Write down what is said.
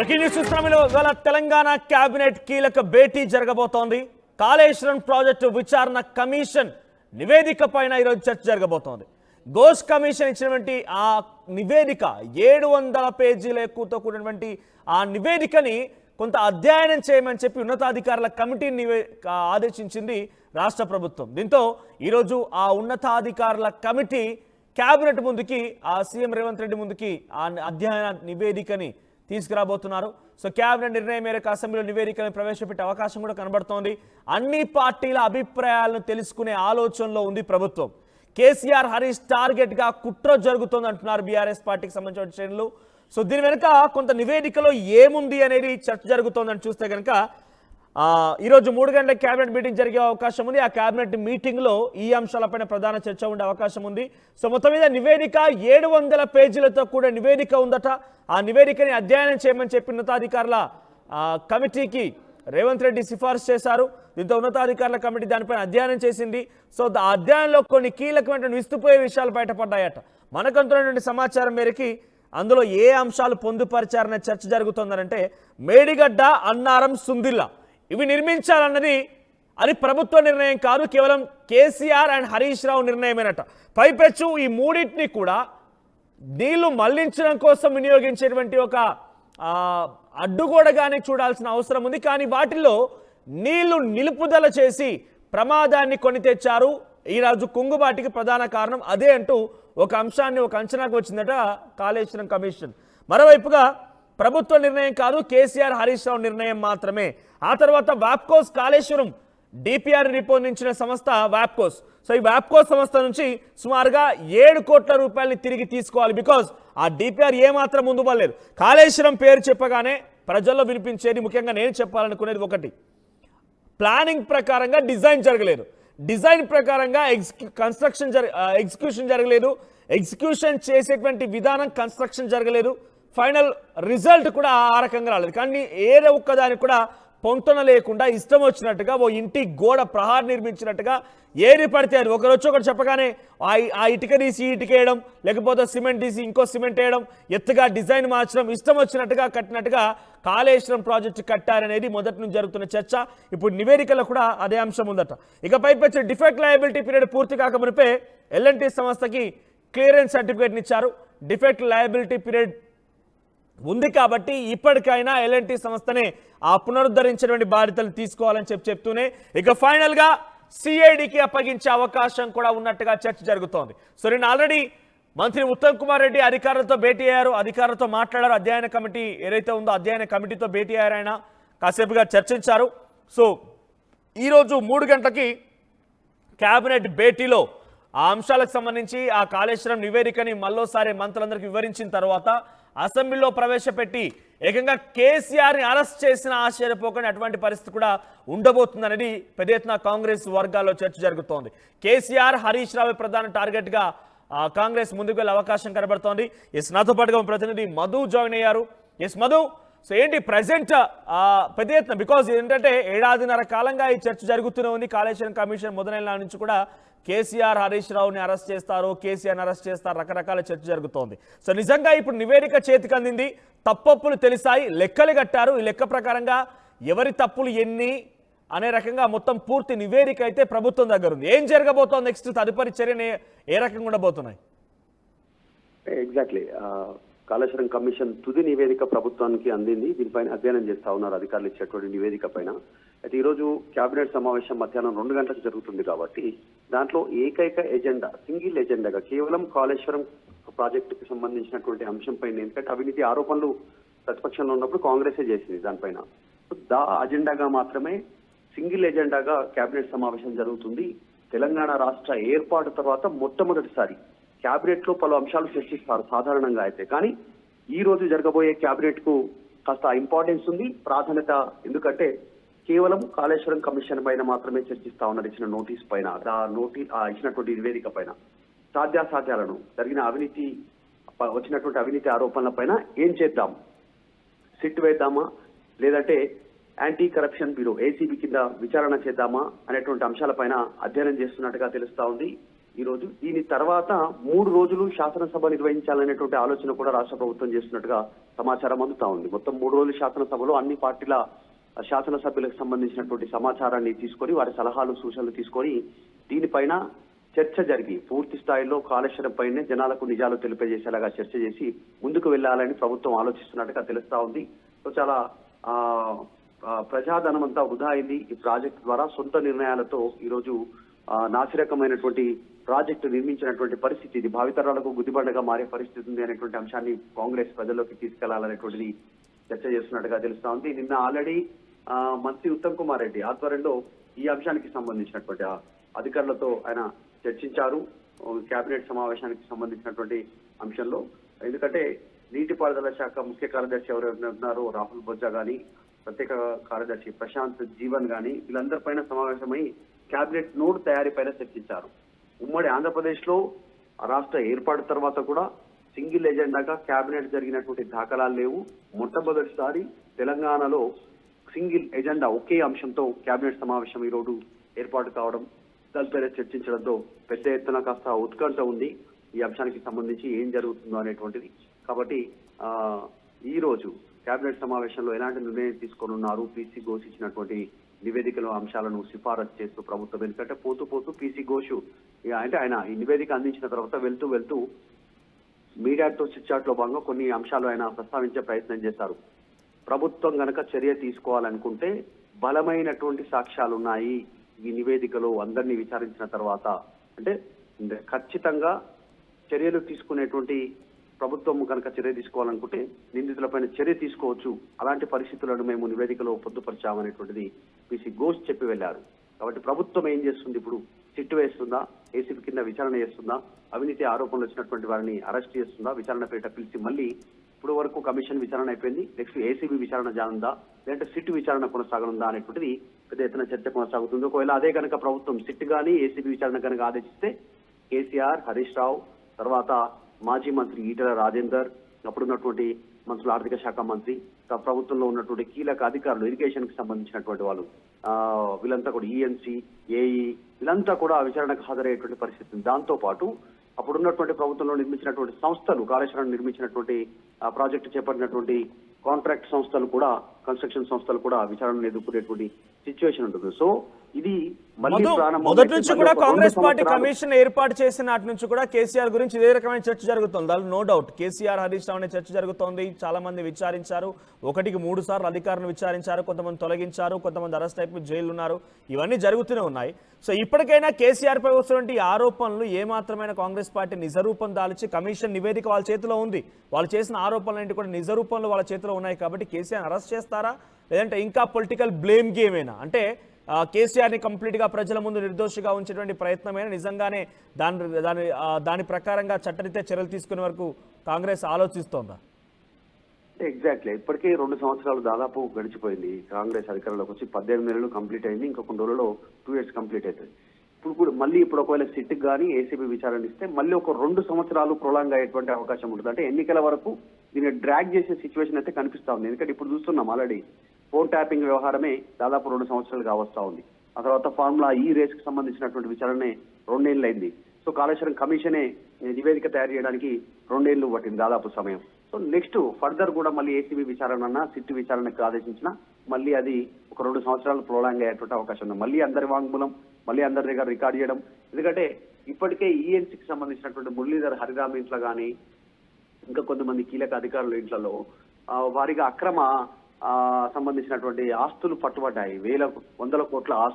Breaking news చూస్తున్నాం. ఇవాళ Telangana cabinet కీలక భేటీ జరగబోతోంది. కాళేశ్వరం ప్రాజెక్టు విచారణ కమిషన్ నివేదిక పైన ఈరోజు చర్చ జరగబోతోంది. ఘోష్ కమిషన్ ఇచ్చినటువంటి ఆ నివేదిక 700 పేజీల ఎక్కువతో కూడినటువంటి ఆ నివేదికని కొంత అధ్యయనం చేయమని చెప్పి ఉన్నతాధికారుల కమిటీని ఆదేశించింది రాష్ట్ర ప్రభుత్వం. దీంతో ఈరోజు ఆ ఉన్నతాధికారుల కమిటీ కేబినెట్ ముందుకి ఆ సీఎం రేవంత్ రెడ్డి ముందుకి ఆ అధ్యయన నివేదికని తీసుకురాబోతున్నారు. సో కేబినెట్ నిర్ణయం మేరకు అసెంబ్లీలో నివేదికను ప్రవేశపెట్టే అవకాశం కూడా కనబడుతోంది. అన్ని పార్టీల అభిప్రాయాలను తెలుసుకునే ఆలోచనలో ఉంది ప్రభుత్వం. కేసీఆర్ హరీష్ టార్గెట్ గా కుట్ర జరుగుతోంది అంటున్నారు బీఆర్ఎస్ పార్టీకి సంబంధించిన శ్రేణులు. సో దీని వెనుక కొంత నివేదికలో ఏముంది అనేది చర్చ జరుగుతోందని చూస్తే కనుక ఈరోజు 3 గంటల కేబినెట్ మీటింగ్ జరిగే అవకాశం ఉంది. ఆ కేబినెట్ మీటింగ్లో ఈ అంశాలపైన ప్రధాన చర్చ ఉండే అవకాశం ఉంది. సో మొత్తం మీద నివేదిక 700 పేజీలతో కూడా నివేదిక ఉందట. ఆ నివేదికని అధ్యయనం చేయమని చెప్పి ఉన్నతాధికారుల కమిటీకి రేవంత్ రెడ్డి సిఫార్సు చేశారు. దీంతో ఉన్నతాధికారుల కమిటీ దానిపైన అధ్యయనం చేసింది. సో ఆ అధ్యయనంలో కొన్ని కీలకమైన విస్తుపోయే విషయాలు బయటపడ్డాయట. మనకంటున్నటువంటి సమాచారం మేరకి అందులో ఏ అంశాలు పొందుపరిచారనే చర్చ జరుగుతుందనంటే మేడిగడ్డ, అన్నారం, సుందిల్లా ఇవి నిర్మించాలన్నది అది ప్రభుత్వ నిర్ణయం కాదు, కేవలం కేసీఆర్ అండ్ హరీష్ రావు నిర్ణయమేనట. పైపెచ్చు ఈ మూడింటిని కూడా నీళ్లు మళ్లించడం కోసం వినియోగించేటువంటి ఒక అడ్డుగోడగానే చూడాల్సిన అవసరం ఉంది. కానీ వాటిల్లో నీళ్లు నిలుపుదల చేసి ప్రమాదాన్ని కొని తెచ్చారు. ఈరోజు కుంగుబాటికి ప్రధాన కారణం అదే అంటూ ఒక అంశాన్ని ఒక అంచనాకు వచ్చిందట కాళేశ్వరం కమిషన్. మరోవైపుగా ప్రభుత్వ నిర్ణయం కాదు, కేసీఆర్ హరీష్ రావు నిర్ణయం మాత్రమే. ఆ తర్వాత వాప్కోస్ కాళేశ్వరం డిపిఆర్ రూపొందించిన సంస్థ వాప్కోస్. సో ఈ వాప్కోస్ సంస్థ నుంచి సుమారుగా 7 కోట్ల రూపాయలని తిరిగి తీసుకోవాలి. బికాజ్ ఆ డిపిఆర్ ఏమాత్రం ముందు పడలేదు. కాళేశ్వరం పేరు చెప్పగానే ప్రజల్లో వినిపించేది, ముఖ్యంగా నేను చెప్పాలనుకునేది ఒకటి, ప్లానింగ్ ప్రకారంగా డిజైన్ జరగలేదు, డిజైన్ ప్రకారంగా ఎగ్జిక్యూషన్ జరగలేదు, ఎగ్జిక్యూషన్ చేసేటువంటి విధానం కన్స్ట్రక్షన్ జరగలేదు, ఫైనల్ రిజల్ట్ కూడా ఆ రకంగా రాలేదు. కానీ ఏదో ఒక్కదానికి కూడా పొంతన లేకుండా ఇష్టం వచ్చినట్టుగా ఓ ఇంటి గోడ ప్రహార్ నిర్మించినట్టుగా ఏది పడితే అది ఒకరు ఒకటి చెప్పగానే ఆ ఇటుక తీసి ఇటుక వేయడం, లేకపోతే సిమెంట్ తీసి ఇంకో సిమెంట్ వేయడం, ఎత్తుగా డిజైన్ మార్చడం, ఇష్టం వచ్చినట్టుగా కట్టినట్టుగా కాళేశ్వరం ప్రాజెక్టు కట్టారనేది మొదటి నుంచి జరుగుతున్న చర్చ. ఇప్పుడు నివేదికలో కూడా అదే అంశం ఉందట. ఇక పైపెచ్చి డిఫెక్ట్ లయబిలిటీ పీరియడ్ పూర్తి కాకమునిపే ఎల్ఎన్టీ సంస్థకి క్లియరెన్స్ సర్టిఫికేట్ని ఇచ్చారు. డిఫెక్ట్ లయబిలిటీ పీరియడ్ ఉంది కాబట్టి ఇప్పటికైనా ఎల్ఎన్టీ సంస్థనే ఆ పునరుద్ధరించినటువంటి బాధ్యతలు తీసుకోవాలని చెప్తూనే ఇక ఫైనల్గా సిఐడికి అప్పగించే అవకాశం కూడా ఉన్నట్టుగా చర్చ జరుగుతోంది. సో నేను ఆల్రెడీ మంత్రి ఉత్తమ్ కుమార్ రెడ్డి అధికారులతో భేటీ అయ్యారు, అధికారులతో మాట్లాడారు. అధ్యయన కమిటీ ఏదైతే ఉందో అధ్యయన కమిటీతో భేటీ అయ్యారు, ఆయన కాసేపుగా చర్చించారు. సో ఈరోజు 3 గంటలకి కేబినెట్ భేటీలో ఆ అంశాలకు సంబంధించి ఆ కాళేశ్వరం నివేదికని మళ్ళోసారి మంత్రులందరికీ వివరించిన తర్వాత అసెంబ్లీలో ప్రవేశపెట్టి ఏకంగా కేసీఆర్ని అరెస్ట్ చేసిన ఆశ్చర్యపోకని అటువంటి పరిస్థితి కూడా ఉండబోతుందనేది పెద్ద ఎత్తున కాంగ్రెస్ వర్గాల్లో చర్చ జరుగుతోంది. కేసీఆర్, హరీష్ రావు ప్రధాన టార్గెట్గా కాంగ్రెస్ ముందుకు వెళ్ళే అవకాశం కనబడుతోంది. నాతో పాటుగా ప్రతినిధి మధు జాయిన్ అయ్యారు. మధు, సో ఏంటి ప్రజెంట్ పెద్ద ఎత్తున, బికాజ్ ఏంటంటే 1.5 కాలంగా ఈ చర్చ జరుగుతూనే ఉంది. కాళేశ్వరం కమిషన్ మొదలైన నుంచి కూడా కేసీఆర్, హరీష్ రావుని అరెస్ట్ చేస్తారు, కేసీఆర్ని అరెస్ట్ చేస్తారు, రకరకాల చర్చ జరుగుతోంది. సో నిజంగా ఇప్పుడు నివేదిక చేతికి అందింది, తప్పప్పులు తెలిసాయి, లెక్కలు కట్టారు. ఈ లెక్క ప్రకారంగా ఎవరి తప్పులు ఎన్ని అనే రకంగా మొత్తం పూర్తి నివేదిక అయితే ప్రభుత్వం దగ్గర ఉంది. ఏం జరగబోతోంది, నెక్స్ట్ తదుపరి చర్యని ఏ రకంగా ఉండబోతున్నాయి? ఎగ్జాక్ట్లీ, కాళేశ్వరం కమిషన్ తుది నివేదిక ప్రభుత్వానికి అందింది. దీనిపైన అధ్యయనం చేస్తా ఉన్నారు అధికారులు ఇచ్చేటువంటి నివేదిక పైన. అయితే ఈరోజు కేబినెట్ సమావేశం మధ్యాహ్నం 2 గంటలకు జరుగుతుంది కాబట్టి దాంట్లో ఏకైక ఎజెండా, సింగిల్ ఎజెండాగా కేవలం కాళేశ్వరం ప్రాజెక్టుకు సంబంధించినటువంటి అంశం పైన, ఎందుకంటే అవినీతి ఆరోపణలు ప్రతిపక్షంలో ఉన్నప్పుడు కాంగ్రెసే చేసింది దానిపైన, అజెండాగా మాత్రమే సింగిల్ ఎజెండాగా కేబినెట్ సమావేశం జరుగుతుంది. తెలంగాణ రాష్ట్ర ఏర్పాటు తర్వాత మొట్టమొదటిసారి కేబినెట్ లో పలు అంశాలు చర్చిస్తారు సాధారణంగా అయితే. కానీ ఈ రోజు జరగబోయే కేబినెట్ కు కాస్త ఇంపార్టెన్స్ ఉంది, ప్రాధాన్యత. ఎందుకంటే కేవలం కాళేశ్వరం కమిషన్ పైన మాత్రమే చర్చిస్తా ఉన్నారు. ఇచ్చిన నోటీస్ పైన, ఇచ్చినటువంటి నివేదిక పైన సాధ్యాసాధ్యాలను, జరిగిన అవినీతి, వచ్చినటువంటి అవినీతి ఆరోపణల పైన ఏం చేద్దాం, సిట్ వేద్దామా, లేదంటే యాంటీ కరప్షన్ బ్యూరో ఏసీబీ కింద విచారణ చేద్దామా అనేటువంటి అంశాలపైన అధ్యయనం చేస్తున్నట్టుగా తెలుస్తా ఉంది. ఈ రోజు దీని తర్వాత 3 రోజులు శాసనసభ నిర్వహించాలనేటువంటి ఆలోచన కూడా రాష్ట్ర ప్రభుత్వం చేస్తున్నట్టుగా సమాచారం అందుతా ఉంది. మొత్తం 3 రోజులు శాసనసభలో అన్ని పార్టీల శాసనసభ్యులకు సంబంధించినటువంటి సమాచారాన్ని తీసుకొని వారి సలహాలు సూచనలు తీసుకొని దీనిపైన చర్చ జరిగి పూర్తి స్థాయిలో కాళేశ్వరం పైనే జనాలకు నిజాలు తెలియజేసేలాగా చర్చ చేసి ముందుకు వెళ్లాలని ప్రభుత్వం ఆలోచిస్తున్నట్టుగా తెలుస్తా ఉంది. సో చాలా ప్రజాధనం అంతా వృధా అయింది ఈ ప్రాజెక్టు ద్వారా. సొంత నిర్ణయాలతో ఈరోజు నాసిరకమైనటువంటి ప్రాజెక్టు నిర్మించినటువంటి పరిస్థితి, ఇది భావితరాలకు గుదిబండగా మారే పరిస్థితి ఉంది అనేటువంటి అంశాన్ని కాంగ్రెస్ ప్రజల్లోకి తీసుకెళ్లాలనేటువంటిది చర్చ చేస్తున్నట్టుగా తెలుస్తా ఉంది. నిన్న ఆల్రెడీ మంత్రి ఉత్తమ్ కుమార్ రెడ్డి ఆధ్వర్యంలో ఈ అంశానికి సంబంధించినటువంటి అధికారులతో ఆయన చర్చించారు కేబినెట్ సమావేశానికి సంబంధించినటువంటి అంశంలో. ఎందుకంటే నీటిపారుదల శాఖ ముఖ్య కార్యదర్శి ఎవరైనా ఉన్నారో రాహుల్ బొజ్జా గాని, ప్రత్యేక కార్యదర్శి ప్రశాంత్ జీవన్ గాని వీళ్ళందరిపైన సమావేశమై కేబినెట్ నోట్ తయారీపైన చర్చించారు. ఉమ్మడి ఆంధ్రప్రదేశ్ లో రాష్ట్ర ఏర్పాటు తర్వాత కూడా సింగిల్ ఎజెండాగా కేబినెట్ జరిగినటువంటి దాఖలాలు లేవు. మొట్టమొదటిసారి తెలంగాణలో సింగిల్ ఎజెండా ఒకే అంశంతో కేబినెట్ సమావేశం ఈ రోజు ఏర్పాటు కావడం, దానిపైన చర్చించడంతో పెద్ద ఎత్తున కాస్త ఉత్కంఠ ఉంది ఈ అంశానికి సంబంధించి ఏం జరుగుతుందో అనేటువంటిది. కాబట్టి ఈ రోజు కేబినెట్ సమావేశంలో ఎలాంటి నిర్ణయం తీసుకోనున్నారు, పీసీ ఘోష్ ఇచ్చినటువంటి నివేదికలో అంశాలను సిఫారసు చేస్తూ ప్రభుత్వం. ఎందుకంటే పోతూ పీసీ ఘోష్ అంటే ఆయన ఈ నివేదిక అందించిన తర్వాత వెళ్తూ మీడియాతో చిట్చాట్ లో భాగంగా కొన్ని అంశాలు ఆయన ప్రస్తావించే ప్రయత్నం చేశారు. ప్రభుత్వం గనక చర్య తీసుకోవాలనుకుంటే బలమైనటువంటి సాక్ష్యాలు ఉన్నాయి ఈ నివేదికలో అందరినీ విచారించిన తర్వాత, అంటే ఖచ్చితంగా చర్యలు తీసుకునేటువంటి ప్రభుత్వం కనుక చర్య తీసుకోవాలనుకుంటే నిందితులపైన చర్య తీసుకోవచ్చు, అలాంటి పరిస్థితులను మేము నివేదికలో పొందుపరిచామనేటువంటిది పీసీ ఘోష్ చెప్పి వెళ్లారు. కాబట్టి ప్రభుత్వం ఏం చేస్తుంది? ఇప్పుడు సిట్టు వేస్తుందా, ఏసీబీ కింద విచారణ చేస్తుందా, అవినీతి ఆరోపణలు వచ్చినటువంటి వారిని అరెస్ట్ చేస్తుందా, విచారణ పేరిట పిలిచి మళ్ళీ ఇప్పుడు వరకు కమిషన్ విచారణ అయిపోయింది, నెక్స్ట్ ఏసీబీ విచారణ జానుందా, లేదంటే సిట్టు విచారణ కొనసాగనుందా అనేటువంటిది పెద్ద ఎత్తున చర్చ కొనసాగుతుంది. ఒకవేళ అదే కనుక ప్రభుత్వం సిట్ గానీ ఏసీబీ విచారణ కనుక ఆదేశిస్తే కేసీఆర్, హరీష్ రావు, తర్వాత మాజీ మంత్రి ఈటెల రాజేందర్, అప్పుడున్నటువంటి మంత్రులు, ఆర్థిక శాఖ మంత్రి, ప్రభుత్వంలో ఉన్నటువంటి కీలక అధికారులు, ఇరిగేషన్ కి సంబంధించినటువంటి వాళ్ళు, వీళ్ళంతా కూడా ఈఎన్సీ, ఏఈ వీళ్ళంతా కూడా విచారణకు హాజరయ్యేటువంటి పరిస్థితి. దాంతో పాటు అప్పుడున్నటువంటి ప్రభుత్వంలో నిర్మించినటువంటి సంస్థలు, కాళేశ్వరం నిర్మించినటువంటి ప్రాజెక్టు చేపట్టినటువంటి కాంట్రాక్ట్ సంస్థలు కూడా, కన్స్ట్రక్షన్ సంస్థలు కూడా విచారణను ఎదుర్కొనేటువంటి సిచ్యువేషన్ ఉంటుంది. సో ఇది మళ్ళీ మొదటి నుంచి కూడా కాంగ్రెస్ పార్టీ కమిషన్ ఏర్పాటు చేసిన నాటి నుంచి కూడా కేసీఆర్ గురించి ఇదే రకమైన చర్చ జరుగుతుంది. దాని నో డౌట్ కేసీఆర్, హరీష్ రావు అనే చర్చ జరుగుతోంది. చాలా మంది విచారించారు, 1-3 సార్లు అధికారులను విచారించారు, కొంతమంది తొలగించారు, కొంతమంది అరెస్ట్ అయిపోయి జైలు ఉన్నారు, ఇవన్నీ జరుగుతూనే ఉన్నాయి. సో ఇప్పటికైనా కేసీఆర్ పై వస్తున్నటువంటి ఆరోపణలు ఏమాత్రమైన కాంగ్రెస్ పార్టీ నిజరూపం దాల్చి, కమిషన్ నివేదిక వాళ్ళ చేతిలో ఉంది, వాళ్ళు చేసిన ఆరోపణలు కూడా నిజరూపంలో వాళ్ళ చేతిలో ఉన్నాయి. కాబట్టి కేసీఆర్ అరెస్ట్ చేస్తారా, లేదంటే ఇంకా పొలిటికల్ బ్లేమ్ గేమేనా? అంటే కేసీఆర్ని కంప్లీట్గా ప్రజల ముందు నిర్దోషిగా ఉంచేటువంటి ప్రయత్నమైన నిజంగానే దాని ప్రకారంగా చట్టరీత్యా చర్యలు తీసుకునే వరకు కాంగ్రెస్ ఆలోచిస్తోందా? ఎగ్జాక్ట్లీ. ఇప్పటికే 2 సంవత్సరాలు దాదాపు గడిచిపోయింది. కాంగ్రెస్ అధికారంలోకి వచ్చి 18 నెలలు కంప్లీట్ అయింది. ఇంకా కొన్ని రోజుల్లో 2 years కంప్లీట్ అవుతుంది. ఇప్పుడు ఒకవేళ సిట్ గానీ ఏసీబీ విచారణ ఇస్తే మళ్ళీ ఒక 2 సంవత్సరాలు ప్రొలాంగ్ అయ్యేటువంటి అవకాశం ఉంటుంది. అంటే ఎన్నికల వరకు దీన్ని డ్రాగ్ చేసే సిచ్యువేషన్ అయితే కనిపిస్తా ఉంది. ఎందుకంటే ఇప్పుడు చూస్తున్నాం ఆల్రెడీ ఫోన్ ట్యాపింగ్ వ్యవహారమే దాదాపు 2 సంవత్సరాలుగా వస్తా ఉంది. ఆ తర్వాత ఫార్ములా ఈ రేస్ కి సంబంధించినటువంటి విచారణే 2 ఏళ్ళు అయింది. సో కాళేశ్వరం కమిషనే నివేదిక తయారు చేయడానికి 2 ఏళ్ళు పట్టింది దాదాపు సమయం. సో నెక్స్ట్ ఫర్దర్ కూడా మళ్ళీ ఏసీబీ విచారణ అన్నా, సిట్ విచారణకు ఆదేశించినా మళ్ళీ అది ఒక 2 సంవత్సరాలు ప్రొలాంగ్ అయ్యేటువంటి అవకాశం ఉంది. మళ్ళీ అందరి వాంగ్మూలం, మళ్ళీ అందరి దగ్గర రికార్డ్ చేయడం. ఎందుకంటే ఇప్పటికే ఈఎన్సీకి సంబంధించినటువంటి మురళీధర్ హరిరామ్ ఇంట్లో కానీ, ఇంకా కొంతమంది కీలక అధికారుల ఇంట్లలో వారిగా అక్రమ సంబంధించినటువంటి ఆస్తులు పట్టుబడ్డాయి. 100 కోట్ల ఆస్తులు